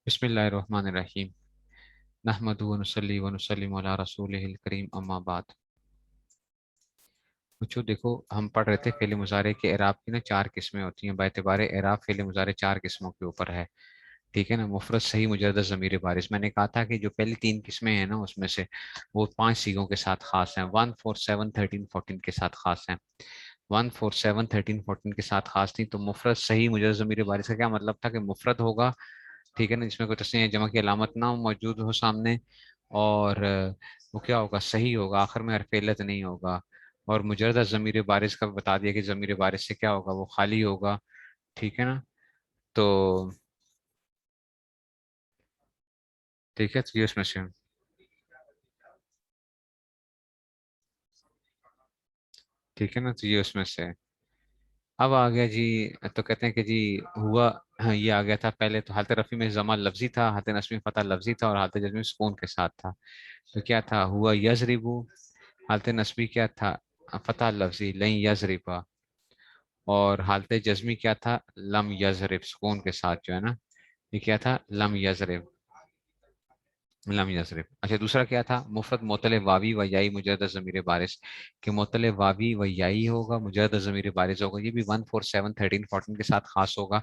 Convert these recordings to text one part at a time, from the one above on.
بسم اللہ الرحمن الرحیم نحمدہ ونصلی ونسلم علی رسولہ الکریم اما بعد۔ بچوں دیکھو، ہم پڑھ رہے تھے فعل مضارع کے اعراب کی نا چار قسمیں ہوتی ہیں۔ باعتبار اعراب فعل مضارع چار قسموں کے اوپر ہے، ٹھیک ہے نا؟ مفرد، صحیح، مجرد، ضمیر بارز۔ میں نے کہا تھا کہ جو پہلی تین قسمیں ہیں نا اس میں سے وہ پانچ سیغوں کے ساتھ خاص ہیں، 1 4 7 13 14 کے ساتھ خاص ہیں۔ 1 4 7 13 14 کے ساتھ خاص تھی۔ تو مفرد، صحیح، مجرد، ضمیر بارز کا کیا مطلب تھا؟ کہ مفرد ہوگا، ٹھیک ہے نا، جس میں کوئی تسنیہ جمع کی علامت نہ موجود ہو سامنے، اور وہ کیا ہوگا؟ صحیح ہوگا، آخر میں حرف علت نہیں ہوگا۔ اور مجردہ ضمیر بارز کا بتا دیا کہ ضمیر بارز سے کیا ہوگا؟ وہ خالی ہوگا، ٹھیک ہے نا؟ تو ٹھیک ہے، تو یہ اس میں سے، ٹھیک ہے نا، تو یہ اس میں سے اب آ گیا جی۔ تو کہتے ہیں کہ جی ہوا، ہاں یہ آ گیا تھا پہلے تو حالت رفع میں ضمہ لفظی تھا، حالت نصب میں فتح لفظی تھا، اور حالت جزم میں سکون کے ساتھ تھا۔ تو کیا تھا؟ ہوا یضربو، حالت نصبی کیا تھا؟ فتح لفظی لن یضربا، اور حالت جزمی کیا تھا؟ لم یضرب، سکون کے ساتھ جو ہے نا، یہ کیا تھا؟ لم یضرب، لم یضرب۔ اچھا، دوسرا کیا تھا؟ مفرد معطل واوی و یائی مجرد ضمیر بارز، کہ معطل واوی و یائی ہوگا، مجرد ضمیر بارز ہوگا، یہ بھی 1 4 7 13 14 کے ساتھ خاص ہوگا۔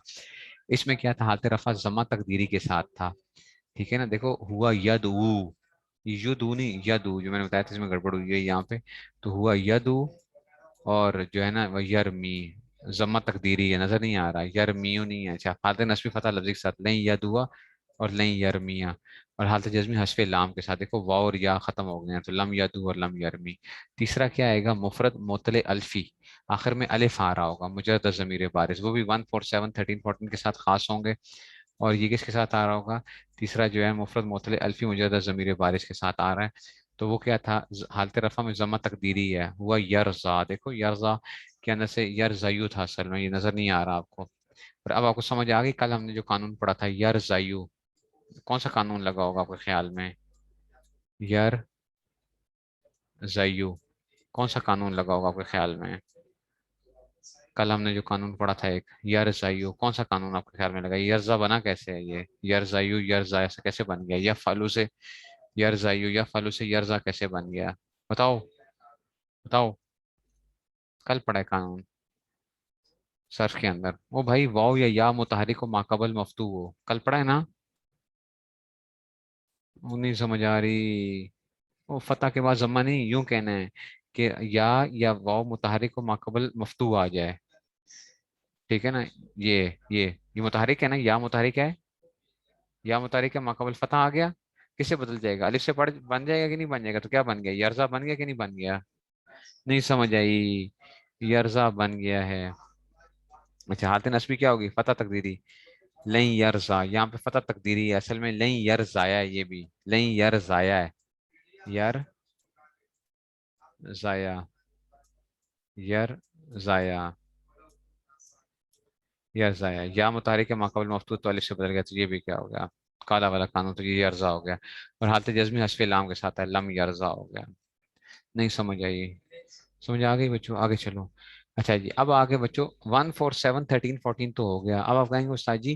اس میں کیا تھا؟ حالت رفع ضمہ تقدیری کے ساتھ تھا، ٹھیک ہے نا؟ دیکھو، ہوا یدعو، یدعو نہیں یدعو، جو میں نے بتایا تھا اس میں گڑبڑ ہوئی ہے یہاں پہ۔ تو ہوا یدعو، اور جو ہے نا وہ یرمی، ضمہ تقدیری ہے، نظر نہیں آ رہا، یرمیو نہیں ہے۔ اچھا، حالت نصبی فتح لفظی کے ساتھ لن یدعو اور لن یرمیا، اور حالت جزمی حذف لام کے ساتھ، دیکھو واو اور یا ختم ہو گئے ہیں تو لم یدعو اور لم یرمی۔ تیسرا کیا آئے گا؟ مفرد معطل الفی، آخر میں الف آ رہا ہوگا، مجرد ضمیر بارز، وہ بھی 1 4 7 13 14 کے ساتھ خاص ہوں گے۔ اور یہ کس کے ساتھ آ رہا ہوگا؟ تیسرا جو ہے مفرد معطل الفی مجرد ضمیر بارز کے ساتھ آ رہا ہے۔ تو وہ کیا تھا؟ حالت رفع میں ضمہ تقدیری ہے، ہوا یرزا، دیکھو یرزا کے اندر سے یرزیو تھا، اصل میں یہ نظر نہیں آ رہا آپ کو۔ اور اب آپ کو سمجھ آ گئی، کل ہم نے جو قانون پڑھا تھا یرزیو، کون سا قانون لگا ہوگا آپ کے خیال میں؟ یرزیو، کون سا قانون لگا ہوگا آپ کے خیال میں؟ کل ہم نے جو قانون پڑھا تھا ایک یرزیو، کون سا قانون آپ کے خیال میں لگا؟ یرزا بنا کیسے ہے یہ؟ یرزیو یرزا ایسا کیسے بن گیا؟ یا فالو سے یرزیو، یا فالو سے یرزا کیسے بن گیا؟ بتاؤ، بتاؤ، کل پڑھا ہے قانون صرف کے اندر، وہ بھائی واو یا متحرک و ماقبل مفتوح ہو، کل پڑھا ہے نا؟ وہ نہیں سمجھ آ رہی؟ وہ فتح کے بعد ضمہ نہیں، یوں کہنا ہے کہ یا واو متحرک و ماقبل مفتوح آ جائے، ٹھیک ہے نا؟ یہ متحرک ہے نا، یا متحرک ہے، یا متحرک ہے ماقبل فتح آ گیا، کس سے بدل جائے گا؟ الف سے پڑھ بن جائے گا کہ نہیں بن جائے گا؟ تو کیا بن گیا؟ یرزا بن گیا کہ نہیں بن گیا؟ نہیں سمجھ آئی؟ یرزا بن گیا ہے۔ اچھا، حالت نصبی کیا ہوگی؟ فتح تقدیری لن یرزا، یہاں پہ فتح تقدیری ہے، اصل میں لن یرزایا ہے، یہ بھی لن یرزایا ہے، یرزایا، یرزایا، یرزایا، یا متحرک ماقبل مفتوح تو الف سے بدل گیا، تو یہ بھی کیا ہو گیا؟ کالا والا قانون، تو یہ یرزا ہو گیا۔ اور حالت جزمی حذف لام کے ساتھ ہے، لم یرزا ہو گیا۔ نہیں سمجھ آئی؟ سمجھ آ گئی بچوں؟ آگے چلو۔ اچھا جی، اب آگے بچوں 1 4 7 13 14 تو ہو گیا، اب آپ کہیں گے استاد جی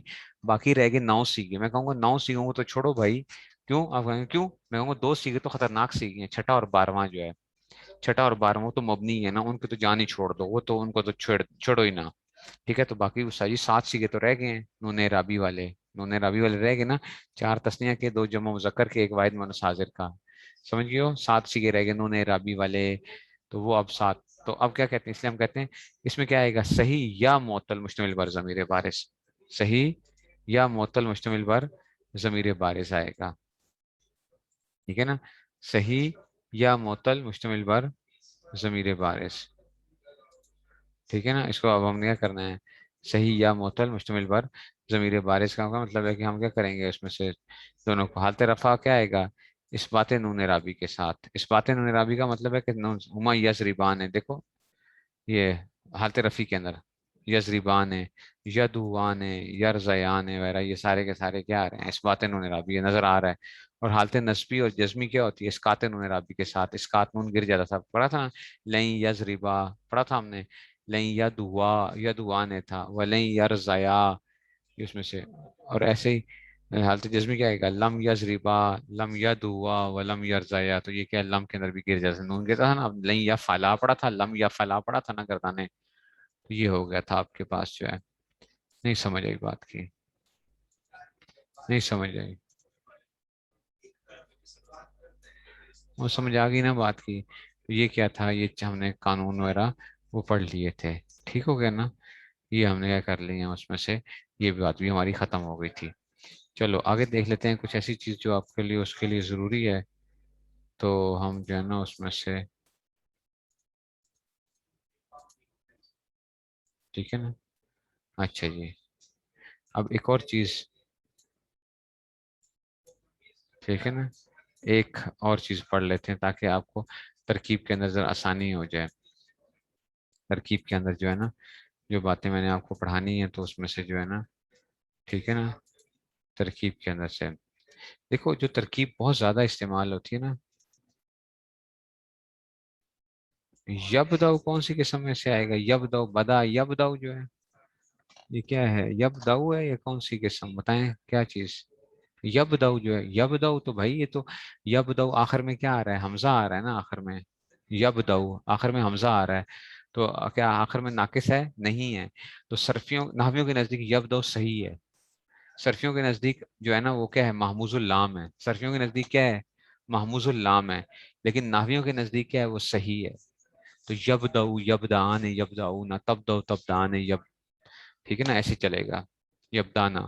باقی رہ گئے 9 سیگے۔ میں کہوں گا 9 سیگوں کو تو چھوڑو بھائی، کیوں؟ آپ کہیں گے کیوں؟ میں کہوں گا دو سیگے تو خطرناک سیگے ہیں، چھٹا اور 12واں جو ہے، چھٹا اور 12واں تو مبنی ہے نا، ان کو تو جان ہی چھوڑ دو، وہ تو ان کو تو چھوڑو ہی نہ، ٹھیک ہے؟ تو باقی استاد جی 7 سیگے تو رہ گئے ہیں، نون رابی والے، نون رابی والے رہ گئے نا، 4 تسنیہ کے، 2 جمع مذکر کے، 1 واحد مؤنث حاضر کا، سمجھ گئے ہو؟ 7 سیگے رہ گئے نون رابی والے، تو وہ اب 7۔ تو اب کیا کہتے ہیں؟ اس لیے ہم کہتے ہیں اس میں کیا آئے گا؟ صحیح یا معطل مشتمل بر ضمیر بارز، صحیح یا معطل مشتمل بر ضمیر بارز آئے گا، ٹھیک ہے نا؟ صحیح یا معطل مشتمل بر ضمیر بارز، ٹھیک ہے نا؟ اس کو اب ہم نے کیا کرنا ہے؟ صحیح یا معطل مشتمل بر ضمیر بارز کا مطلب ہے کہ ہم کیا کریں گے؟ اس میں سے دونوں کو حالت رفع کیا آئے گا؟ اس بات نون رابی کے ساتھ، اس بات نون رابی کا مطلب ہے کہ ہما یضربان ہے، دیکھو یہ حالت رفیع کے اندر یضربان ہے، یدوان ہے، یرزیان ہے وغیرہ، یہ سارے کے سارے کیا آ رہے ہیں؟ اس بات نون رابی نظر آ رہا ہے۔ اور حالت نصبی اور جزمی کیا ہوتی ہے؟ اسقاط نون رابی کے ساتھ، اسقاط نون گر جاتا تھا، پڑھا تھا نا؟ لن یضربا پڑھا تھا ہم نے، لن یدوا، یدوان تھا، ولن یرزیا، اس میں سے، اور ایسے ہی حالت جزمی کیا آئے گا؟ لم یضربا، لم یدعوا ولم یرزیا. تو یہ کیا ہے؟ لم کے اندر بھی گر جیسے نون کے تھا نا، اب لن یا فلا پڑا تھا، لم یا فلا پڑا تھا نا گردانے. تو یہ ہو گیا تھا آپ کے پاس جو ہے. نہیں سمجھ آئی بات کی؟ نہیں سمجھ آئی؟ وہ سمجھ آ گئی نا بات کی؟ تو یہ کیا تھا؟ یہ ہم نے قانون وغیرہ وہ پڑھ لیے تھے. ٹھیک ہو گیا نا؟ یہ ہم نے کیا کر لیا اس میں سے، یہ بات بھی ہماری ختم ہو گئی تھی. چلو آگے دیکھ لیتے ہیں کچھ ایسی چیز جو آپ کے لیے اس کے لیے ضروری ہے. تو ہم جو ہے نا اس میں سے، ٹھیک ہے نا. اچھا جی، اب ایک اور چیز، ٹھیک ہے نا، ایک اور چیز پڑھ لیتے ہیں تاکہ آپ کو ترکیب کے اندر ذرا آسانی ہو جائے. ترکیب کے اندر جو ہے نا جو باتیں میں نے آپ کو پڑھانی ہیں تو اس میں سے جو ہے نا، ٹھیک ہے نا، ترکیب کے اندر سے دیکھو جو ترکیب بہت زیادہ استعمال ہوتی ہے نا، یبدو کون سی قسم میں سے آئے گا؟ یبدو، بدا یبدو جو ہے یہ کیا ہے؟ یبدو ہے یا کون سی قسم؟ بتائیں کیا چیز؟ یبدو جو ہے، یبدو تو بھائی یہ تو، یبدو آخر میں کیا آ رہا ہے؟ حمزہ آ رہا ہے نا آخر میں. یبدو آخر میں حمزہ آ رہا ہے، تو کیا آخر میں ناقص ہے؟ نہیں ہے. تو صرفیوں نحویوں کے نزدیک یبدو صحیح ہے. صرفیوں کے نزدیک جو ہے نا وہ کیا ہے؟ محموز اللام ہے. صرفیوں کے نزدیک کیا ہے؟ محموز اللام ہے. لیکن نحویوں کے نزدیک کیا ہے؟ وہ صحیح ہے. تو یبدو، یبدان، یبداؤنا، تبدو، تبدان، ٹھیک ہے نا، ایسے چلے گا. یبدانا.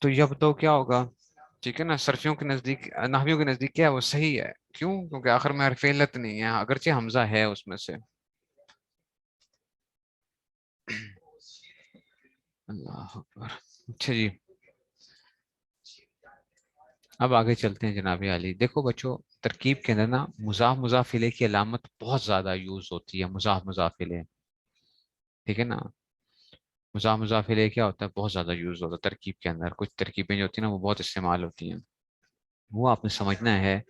تو یبدو کیا ہوگا؟ ٹھیک ہے نا، صرفیوں کے نزدیک، نحویوں کے نزدیک کیا ہے؟ وہ صحیح ہے. کیوں؟ کیونکہ آخر میں حرف علت نہیں ہے، اگرچہ حمزہ ہے اس میں سے. اللہ اکبر. اچھا جی، اب آگے چلتے ہیں جناب علی. دیکھو بچوں، ترکیب کے اندر نا مضاف مضاف الیہ کی علامت بہت زیادہ یوز ہوتی ہے. مضاف مضاف الیہ، ٹھیک ہے نا، مضاف مضاف الیہ کیا ہوتا ہے؟ بہت زیادہ یوز ہوتا ہے ترکیب کے اندر. کچھ ترکیبیں جو ہوتی ہیں نا وہ بہت استعمال ہوتی ہیں. وہ آپ نے سمجھنا ہے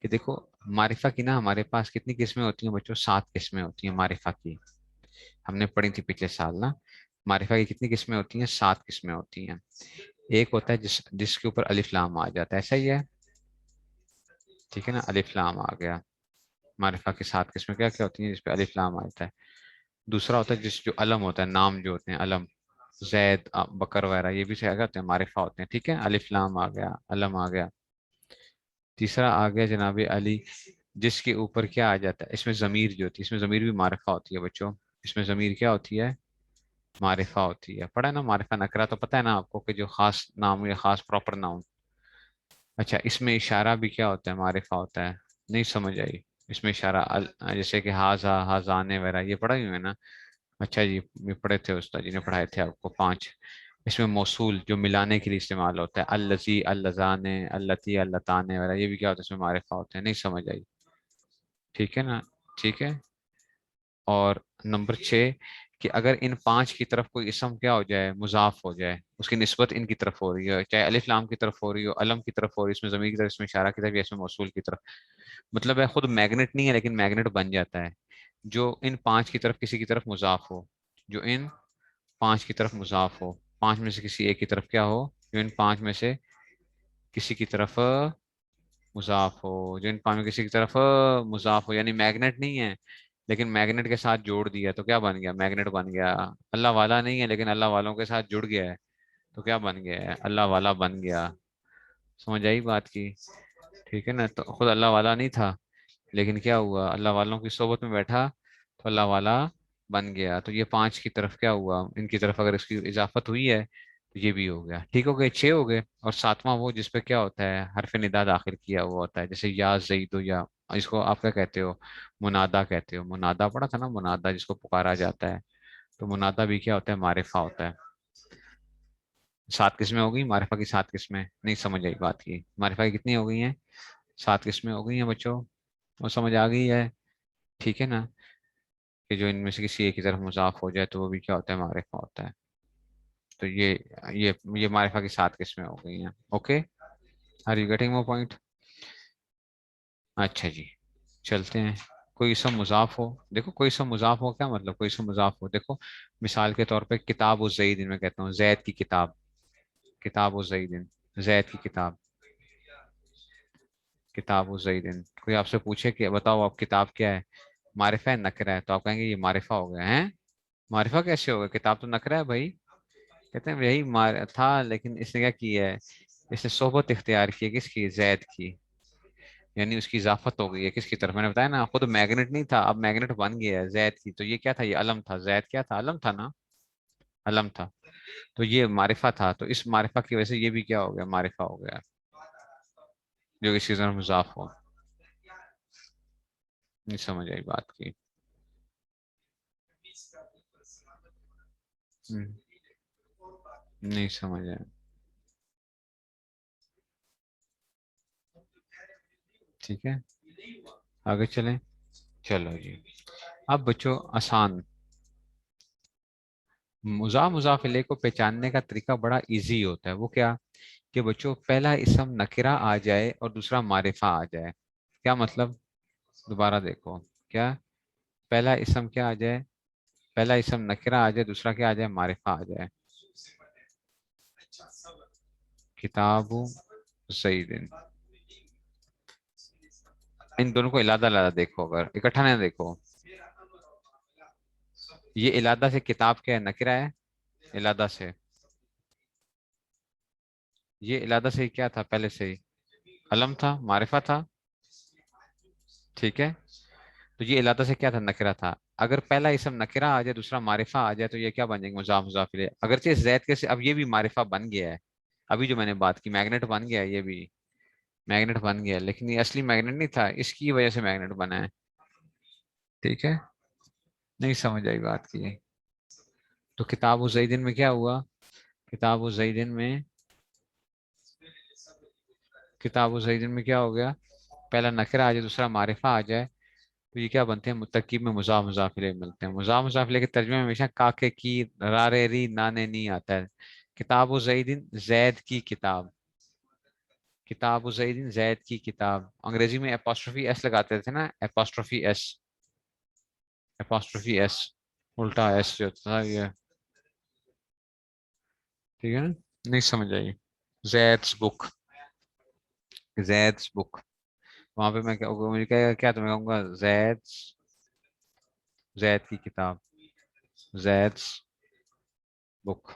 کہ دیکھو معرفہ کی نا ہمارے پاس کتنی قسمیں ہوتی ہیں بچوں؟ 7 قسمیں ہوتی ہیں معرفہ کی. ہم نے پڑھی تھی پچھلے سال نا. معرفہ کی کتنی قسمیں ہوتی ہیں؟ 7 قسمیں ہوتی ہیں. ایک ہوتا ہے جس کے اوپر الف لام آ جاتا ہے، ایسا ہی ہے، ٹھیک ہے نا، الف لام آ گیا. معرفہ کی 7 قسمیں کیا کیا ہوتی ہیں؟ جس پہ الف لام آتا ہے. دوسرا ہوتا ہے جو علم ہوتا ہے، نام جو ہوتے ہیں علم، زید، بکر وغیرہ، یہ بھی کیا ہوتے ہیں؟ معرفہ ہوتے ہیں. ٹھیک ہے، الف لام آ گیا، علم آ گیا. تیسرا آ گیا جناب علی جس کے اوپر کیا آ جاتا ہے؟ اس میں ضمیر جو ہوتی ہے، اس میں ضمیر بھی معرفہ ہوتی ہے بچوں. اس میں ضمیر کیا ہوتی ہے؟ معرفہ ہوتی ہے. پڑھا ہے نا معرفہ نکرہ؟ تو پتہ ہے نا آپ کو کہ جو خاص نام یا خاص پراپر ناؤن. اچھا، اس میں اشارہ بھی کیا ہوتا ہے؟ معرفہ ہوتا ہے. نہیں سمجھ آئی؟ اس میں اشارہ جیسے کہ ہاضا، ہاضانے وغیرہ، یہ پڑھا ہی ہے نا. اچھا جی، یہ پڑھے تھے استاد جی نے پڑھائے تھے آپ کو 5. اس میں موصول جو ملانے کے لیے استعمال ہوتا ہے، الذی، اللذان، اللتی، اللتان وغیرہ، یہ بھی کیا ہوتا ہے؟ اس میں معرفہ ہوتے ہیں. نہیں سمجھ آئی؟ ٹھیک ہے نا، ٹھیک ہے. اور نمبر 6 کہ اگر ان 5 کی طرف کوئی اسم کیا ہو جائے؟ مضاف ہو جائے، اس کی نسبت ان کی طرف ہو رہی ہے، چاہے الف لام کی طرف ہو رہی ہو، علم کی طرف ہو رہی ہے، اس میں ضمیر کی طرف، اس میں اشارہ کی طرف، یا اس میں موصول کی طرف. مطلب ہے خود میگنیٹ نہیں ہے لیکن میگنیٹ بن جاتا ہے. جو ان 5 کی طرف کسی کی طرف مضاف ہو، جو ان 5 کی طرف مضاف ہو، 5 میں سے کسی ایک کی طرف کیا ہو؟ جو ان 5 میں سے کسی کی طرف مضاف ہو، جو ان 5 میں کسی کی طرف مضاف ہو، یعنی میگنیٹ نہیں ہے لیکن میگنیٹ کے ساتھ جوڑ دیا تو کیا بن گیا؟ میگنیٹ بن گیا. اللہ والا نہیں ہے لیکن اللہ والوں کے ساتھ جڑ گیا ہے تو کیا بن گیا ہے؟ اللہ والا بن گیا. سمجھ آئی بات کی؟ ٹھیک ہے نا. تو خود اللہ والا نہیں تھا لیکن کیا ہوا؟ اللہ والوں کی صحبت میں بیٹھا تو اللہ والا بن گیا. تو یہ 5 کی طرف کیا ہوا؟ ان کی طرف اگر اس کی اضافت ہوئی ہے تو یہ بھی ہو گیا. ٹھیک ہو گئے، 6 ہو گئے. اور 7واں وہ جس پہ کیا ہوتا ہے؟ حرف ندا داخل کیا ہوا ہوتا ہے، جیسے یا زید، یا اس کو آپ کیا کہتے ہو؟ منادا کہتے ہو. منادا پڑا تھا نا، منادا جس کو پکارا جاتا ہے. تو منادا بھی کیا ہوتا ہے؟ معرفہ ہوتا ہے. 7 قسمیں ہو گئی معرفہ کی. 7 قسمیں. نہیں سمجھ آئی بات کی؟ معرفہ کی کتنی ہو گئی ہیں؟ 7 قسمیں ہو گئی ہیں بچوں. وہ سمجھ آ گئی ہے؟ ٹھیک ہے نا، کہ جو ان میں سے کسی ایک کی طرف مضاف ہو جائے تو وہ بھی کیا ہوتا ہے؟ معرفہ ہوتا ہے. تو یہ معرفہ کی 7 قسمیں ہو گئی ہیں. Okay, are you getting more point? اچھا جی، چلتے ہیں. कोई इसम मुजाफ हो, देखो कोई इसम मुजाफ हो क्या मतलब, कोई इसम मुजाफ हो, देखो मिसाल के तौर पे किताब उस जईदिन में कहता हूँ, जैद की किताब, किताब उस जईदिन, जैद की किताब, किताब उस जईदिन। कोई आपसे पूछे कि बताओ आप किताब क्या है, मारिफा है नकरा है, तो आप कहेंगे ये मारिफा हो गया है। मारिफा कैसे होगा, किताब तो नकरा है भाई। कहते हैं यही मार था, लेकिन इसने क्या किया है, इसने सोबत इख्तियार की है, किसकी, जैद की, यानी उसकी इजाफत हो गई है किसकी तरफ, मैंने बताया ना खुद मैग्नेट नहीं था, अब मैग्नेट बन गया है जैद की। तो ये क्या था, ये अलम था, जैद क्या था, अलम था ना, अलम था। तो ये मारिफा था, तो इस मारिफा की वजह से ये भी क्या हो गया, मारिफा हो गया, जो किसी तरफ मुजाफ हो। नहीं समझ आई बात की। हम्म, नहीं समझ आया। ठीक है, आगे चलें। चलो जी, अब बच्चों आसान, मुजाफिले को पहचानने का तरीका बड़ा इजी होता है। वो क्या, कि बच्चों पहला इसम नकिरा आ जाए और दूसरा मारिफा आ जाए। क्या मतलब, दोबारा देखो, क्या, पहला इसम क्या आ जाए, पहला इसम नकिरा आ जाए, दूसरा क्या आ जाए, मारिफा आ जाए। किताबु सईदिन, इन दोनों को इलादा इलादा देखो, अगर इकट्ठा ना देखो। ये इलादा से किताब क्या है, नकिरा है, इलादा से, ये इलादा से क्या था पहले से ही, अलम था, मारिफा था। ठीक है, तो ये इलादा से क्या था, नकिरा था। अगर पहला इसम नकिरा आ जाए, दूसरा मारिफा आ जाए, तो ये क्या बन जाएंगे, मुजाफ इलैह। अगरचे जैद के से अब ये भी मारिफा बन गया है, अभी जो मैंने बात की, मैग्नेट बन गया है, ये भी मैग्नेट बन गया है, लेकिन ये असली मैग्नेट नहीं था, इसकी वजह से मैग्नेट बना है। ठीक है, नहीं समझ आई बात की। तो किताब उस दिन में क्या हुआ, किताब उस दिन में, किताब उस दिन में क्या हो गया, पहला नकरा आ जाए, दूसरा मारिफा आ जाए, तो ये क्या बनते हैं, मुत्तकीब में मुजाफ इलैह मिलते हैं। मुजाफ इलैह के तर्जुमे में हमेशा काके की, रारे री नाने नहीं आता है। किताब उस दिन, जैद की किताब, किताब उस दिन, जैद की किताब। अंग्रेजी में एपोस्ट्रोफी एस लगाते थे ना, एपोस्ट्रोफी एस, एपोस्ट्रोफी एस, उल्टा एस जो था ये। ठीक है ना, नहीं समझ आई। जैद्स बुक, जैद्स बुक, वहां पे मैं क्या, मुझे क्या क्या तो मैं कहूँगा जैद्स, जैद की किताब, जैद्स बुक।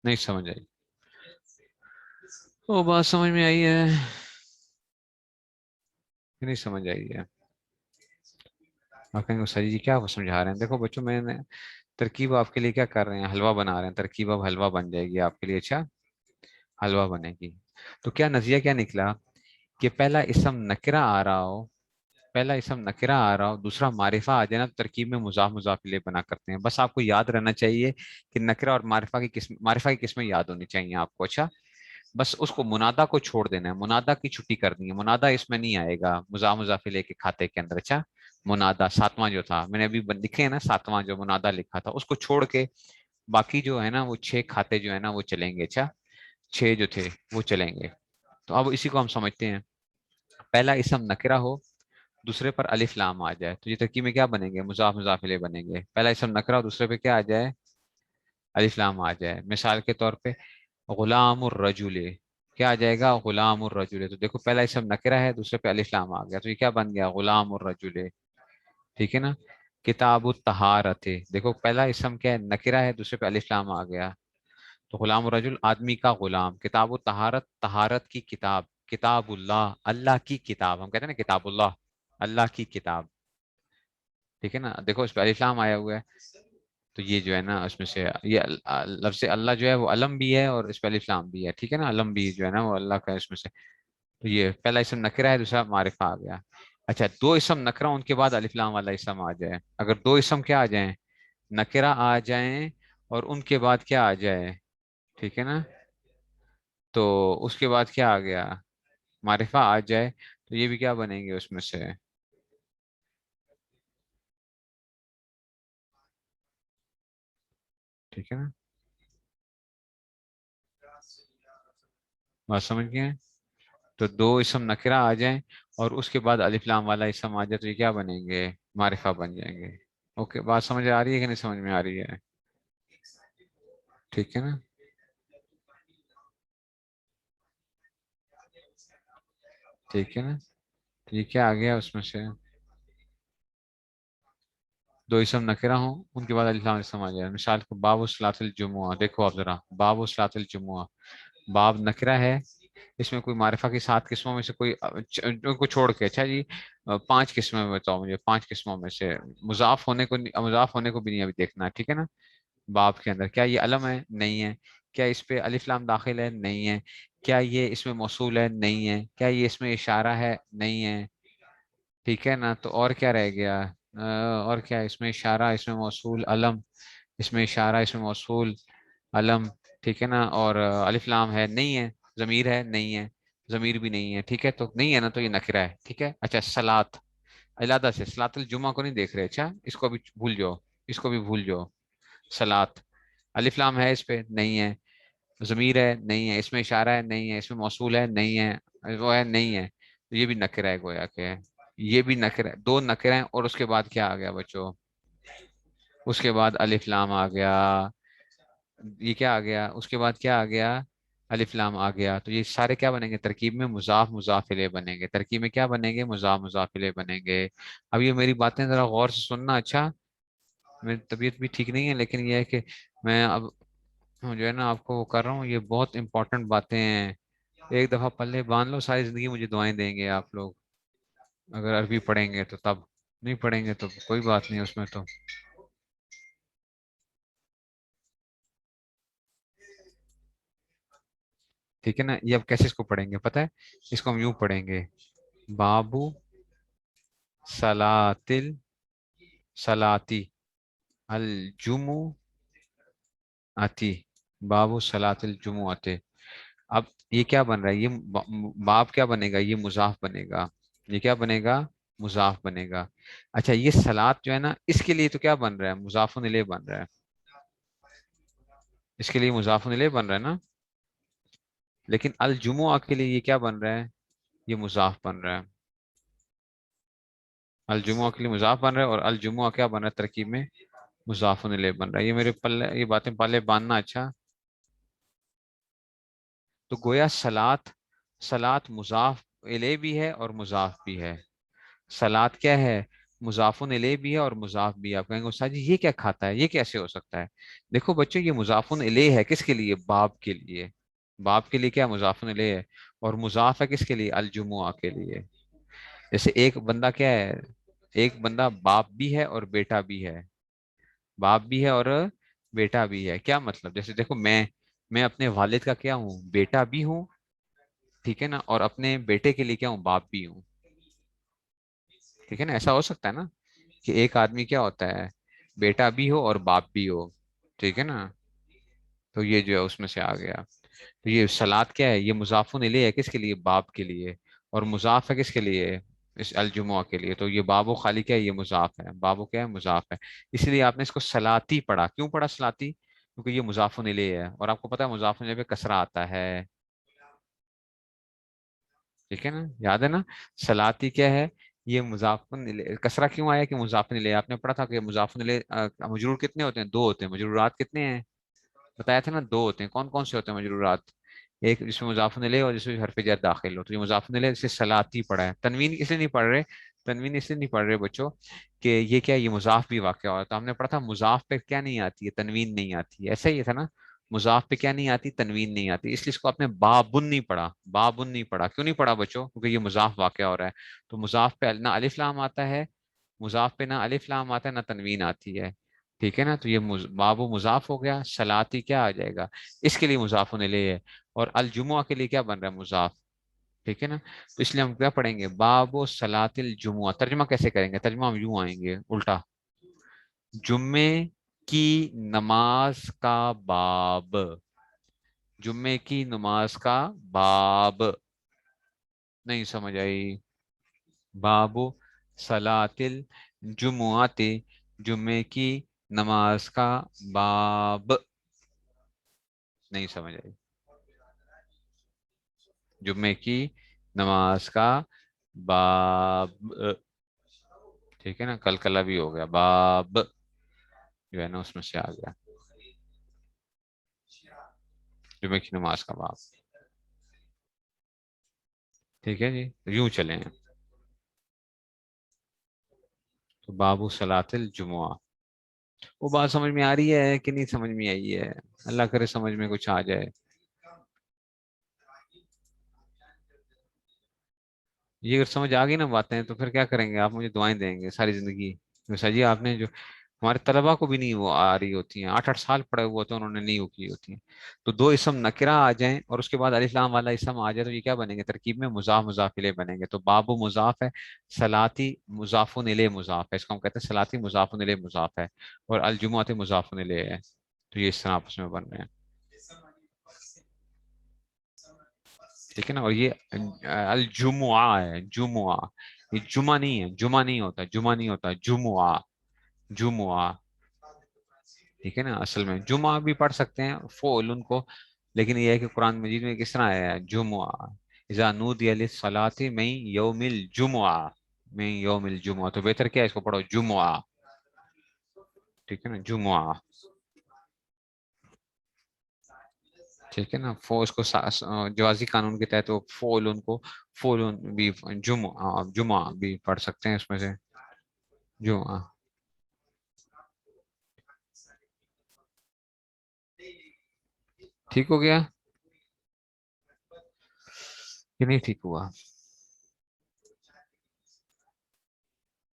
नहीं समझ आई, वो बात समझ में आई है कि नहीं समझ आई है। आप कहेंगे सर जी क्या वो समझा रहे हैं, देखो बच्चों मैंने तरकीब आपके लिए क्या कर रहे हैं, हलवा बना रहे हैं, तरकीब अब हलवा बन जाएगी आपके लिए। अच्छा, हलवा बनेगी। तो क्या नजरिया क्या निकला, कि पहला इसम नकिरा आ रहा हो, पहला इसम नकिरा आ रहा हो, दूसरा मारिफा आ जाए ना, तो तरकीब में मुजाफ इलैह बना करते हैं। बस आपको याद रहना चाहिए कि नकिरा और मारिफा की किस्म, मारिफा की किस्में याद होनी चाहिए आपको। अच्छा, बस उसको मुनादा को छोड़ देना है, मुनादा की छुट्टी करनी है, मुनादा इसमें नहीं आएगा मुजाफ इलैह के खाते के अंदर। अच्छा, मुनादा सातवां जो था, मैंने अभी लिखे है ना, सातवां जो मुनादा लिखा था, उसको छोड़ के बाकी जो है ना वो छह खाते जो है ना वो चलेंगे। अच्छा, छह जो थे वो चलेंगे। तो अब इसी को हम समझते हैं, पहला इसम नकिरा हो, दूसरे पर अलिफ लाम आ जाए, तो ये तरकीब में क्या बनेंगे, मुजाफ इलैह बनेंगे। पहला इसम नकरा हो, दूसरे पे क्या आ जाए, अलिफ लाम आ जाए। मिसाल के तौर पे गुलामुर रजुले, क्या आ जाएगा, गुलामुर रजुले। तो देखो पहला इसम नकरा है, दूसरे पे अलिफ लाम आ गया, तो ये क्या बन गया, गुलामुर रजुले। ठीक है ना, किताबु तहारत, देखो पहला इसम क्या है, नकरा है, दूसरे पे अलिफ लाम आ गया, तो गुलाम रजुल आदमी का गुलाम। किताबु तहारत, तहारत की किताब, किताबुल्लाह, अल्लाह की किताब, हम कहते हैं ना किताबुल्लाह, अल्लाह की किताब। ठीक है ना, देखो इस पे अलिफ लाम आया हुआ है, तो ये जो है ना उसमें से ये लफ्ज़ अल्लाह जो है वो अलम भी है और इस पे अलिफ लाम भी है। ठीक है ना, अलम भी जो है ना वो अल्लाह का है इसमें से। तो ये पहला इसम नकरा है, दूसरा मारिफा आ गया। अच्छा, दो इसम नकरा उनके बाद अलिफ लाम वाला इसम आ जाए, अगर दो इसम क्या आ जाए, नकरा आ जाए और उनके बाद क्या आ जाए, ठीक है ना, तो उसके बाद क्या आ गया, मारिफा आ जाए, तो ये भी क्या बनेंगे उसमें से। ठीक है ना, बात समझ गए। تو दो इसम नकिरा आ जाएं और उसके बाद अलिफ लाम वाला इसम आ जाए तो ये क्या बनेंगे, मारिफा बन जाएंगे। ओके, बात समझ आ रही है कि नहीं समझ में आ रही है? ठीक है ना? ठीक है ना? तो ये क्या आ गया उसमें से, दो इसम नकिरा हो उनके बाद अलिफ लाम इसम आ जाए। मिसाल को बाबु सलातिल जुमुआ, देखो आप जरा, बाबु सलातिल जुमुआ, बाब नकरा है, इसमें कोई मारिफा की 7 किस्मों में से कोई को छोड़ के, अच्छा जी 5 किस्में में बताओ मुझे, 5 किस्मों में से मुजाफ होने को भी नहीं अभी देखना है, ठीक है ना? बाब के अंदर क्या ये अलम है? नहीं है। क्या इस पे अलिफ लाम दाखिल है? नहीं है। क्या ये इसमें मौसूल है? नहीं है। क्या ये इसमें इशारा है? नहीं है। ठीक है ना? तो और क्या रह गया? और क्या है? इसमें इशारा, इसमें मौसूल, अलम, इसमें इशारा, इसमें मौसूल, अलम, ठीक है ना? और अलिफ लाम है? नहीं है। जमीर है? नहीं है। जमीर भी नहीं है, ठीक है, तो नहीं है ना, तो ये नखरा है, ठीक है। अच्छा सलात, इलादा से सलातुल जुमा को नहीं देख रहे, अच्छा इसको भी भूल जाओ, इसको भी भूल जाओ। सलात, अलिफ लाम है इस पे? नहीं है। जमीर है? नहीं है। इसमें इशारा है? नहीं है। इसमें मौसूल है? नहीं है। वो है? नहीं है, तो ये भी नकरा है गोया के। ये भी नकरा है, दो नकरे हैं, और उसके बाद क्या आ गया बच्चों? उसके बाद अलिफ लाम आ गया। ये क्या आ गया उसके बाद? क्या आ गया? अलिफ लाम आ गया। तो ये सारे क्या बनेंगे तरकीब में? मुजाफ मुजाफ इलैह बनेंगे। तरकीब में क्या बनेंगे? मुजाफ मुजाफ इलैह बनेंगे। अब ये मेरी बातें जरा गौर से सुनना, अच्छा? मेरी तबीयत भी ठीक नहीं है, लेकिन ये है कि मैं अब जो है ना आपको वो कर रहा हूँ, ये बहुत इंपॉर्टेंट बातें हैं। एक दफा पल्ले बांध लो, सारी जिंदगी मुझे दुआएं देंगे आप लोग, अगर अरबी पढ़ेंगे तो। तब नहीं पढ़ेंगे तो कोई बात नहीं उसमें तो। ठीक है ना? ये अब कैसे इसको पढ़ेंगे पता है? इसको हम यूं पढ़ेंगे, बाबू सलातिल, सलाती, अल जुमु आती, बाबू सलातिल जुमु आते। अब ये क्या बन रहा है? ये बाब क्या बनेगा? ये मुजाफ बनेगा। ये क्या बनेगा? मुजाफ बनेगा। अच्छा ये सलात जो है ना, इसके लिए तो क्या बन रहा है? मुजाफुन इलैह बन रहा है। इसके लिए मुजाफुन इलैह बन रहा है ना। लेकिन अल जुमुआ के लिए ये क्या बन रहा है? ये मुजाफ बन रहा है। अल जुमुआ के लिए मुजाफ बन रहा है, और अल जुमुआ क्या बन रहा है तरकीब में? मुजाफुन इलैह बन रहा है। ये मेरे पल्ले, ये बातें पल्ले बांधना, अच्छा? तो गोया सलात, सलात मुजाफ इलैह भी है और मुजाफ भी है। सलाद क्या है? मुजाफुन इलैह भी है और मुजाफ भी है। आप कहेंगे उस्ताद जी ये क्या खाता है, ये कैसे हो सकता है? देखो बच्चों, ये मुजाफुन इलैह है किसके लिए? बाप के लिए। बाप के लिए क्या मुजाफुन इलैह है, और मुजाफ है किसके लिए? अलजुमुआ के लिए। जैसे एक बंदा क्या है, एक बंदा बाप भी है और बेटा भी है। बाप भी है और बेटा भी है, क्या मतलब? जैसे देखो मैं अपने वालिद का क्या हूँ? बेटा भी हूँ, ठीक है ना, और अपने बेटे के लिए क्या हूँ? बाप भी हूँ। ठीक है ना? ऐसा हो सकता है ना कि एक आदमी क्या होता है, बेटा भी हो और बाप भी हो, ठीक है ना? तो ये जो है उसमें से आ गया। तो ये सलाद क्या है? ये मुजाफुन इलैह है किसके लिए? बाप के लिए। और मुजाफ है किसके लिए? इस अलजुमुआ के लिए। तो ये बाबू खाली क्या है? ये मुजाफ है। बाबू क्या है? मुजाफ है। इसलिए आपने इसको सलाती पढ़ा। क्यों पढ़ा सलाती? क्योंकि ये मुजाफुन इलैह है, और आपको पता है मुजाफुन इलैह पे कसरा आता है, ठीक है ना? याद है ना? सलाती क्या है? ये मुजाफन इले, कसरा क्यों आया? कि मुजाफन इले, आपने पढ़ा था कि मुजाफन इले मजरूर कितने होते हैं? दो होते हैं। मजरूरात कितने हैं? बताया था ना, दो होते हैं। कौन कौन से होते हैं मजरूरात? एक जिसमें मुजाफन इले और जिसमें हरफ जर दाखिल हो। तो ये मुजाफन इले से सलाती पढ़ा है। तनवीन इसलिए नहीं पढ़ रहे, तनवीन इसलिए नहीं पढ़ रहे बच्चों कि ये क्या, ये मुजाफ भी वाक़या होता है। तो हमने पढ़ा था मुजाफ पे क्या नहीं आती है? तनवीन नहीं आती है। ऐसा ही था ना, मुजाफ पे क्या नहीं आती? तनवीन नहीं आती। इसलिए इसको आपने बाबुन नहीं पढ़ा। बाबुन नहीं पढ़ा, क्यों नहीं पढ़ा बच्चों? क्योंकि ये मुजाफ वाक़या हो रहा है। तो मुजाफ पे ना अलिफ लाम आता है, मुजाफ पे ना अलिफ लाम आता है ना तनवीन आती है, ठीक है ना? तो ये बाबू मुजाफ हो गया। सलाती क्या आ जाएगा? इसके लिए मुजाफुन इलैह है। और अल जुमुआ के लिए क्या बन रहा है? मुजाफ, ठीक है ना? तो इसलिए हम क्या पढ़ेंगे? बाबो सलातिल जुमुआ। तर्जुमा कैसे करेंगे? तर्जुमा हम यूं आएंगे उल्टा, जुम्मे की नमाज का बाब, जुम्मे की नमाज का बाब। नहीं समझ आई? बाबो सलातिल जुमुआते, जुम्मे की नमाज का बाब। नहीं समझ आई? जुम्मे की नमाज का बाब, ठीक है ना, कलकला भी हो गया, बाब जो है ना उसमें से आ गया, जुमे की नमाज का बाब। ठीक है जी, यूं चले हैं। तो बाबू सलातिल जुमुआ, वो बात समझ में आ रही है कि नहीं समझ में आई है? अल्लाह करे समझ में कुछ आ जाए। ये अगर समझ आ गई ना बातें, तो फिर क्या करेंगे आप? मुझे दुआएं देंगे सारी जिंदगी। वैसा जी आपने जो हमारे तलबा को भी नहीं वो आ रही होती हैं, 8-8 साल पढ़े हुए होते हैं, उन्होंने नहीं वो की होती हैं। तो दो इसम नकिरा आ जाएं और उसके बाद अलिफ लाम वाला इसम आ जाए, तो ये क्या बनेंगे? तरकीब में मुजाफ मुजाफ इले बनेंगे। तो बाबू मुजाफ है, सलाती मुजाफुन इले मुजाफ है, इसको हम कहते हैं सलाती मुजाफुन इले मुजाफ है, और अल जुमुअत मुजाफुन इले है। तो ये इस तरह आपस में बन रहे हैं। ठीक है ना, और ये अल जुमुआ है, जुमुआ। ये जुमा नहीं है, जुमा नहीं होता, जुमा नहीं होता, जुमुआ, जुमुआ। ठीक है ना, असल में जुमा भी पढ़ सकते हैं फोल उनको, लेकिन ये है कि कुरान मजीद में किस तरह आया है, जुमुआ, इजा नूदिया लिस्सलाति मिन यौमिल जुमुआ, मिन यौमिल जुमुआ। तो बेहतर क्या है, इसको पढ़ो जुमुआ। ठीक है ना, जुमुआ। ठीक है ना, फो इसको जवाजी कानून के तहत वो फोल उनको, फोल भी जुमुआ, जुमा भी पढ़ सकते हैं इसमें से, जुमा। ठीक हो गया कि नहीं ठीक हुआ?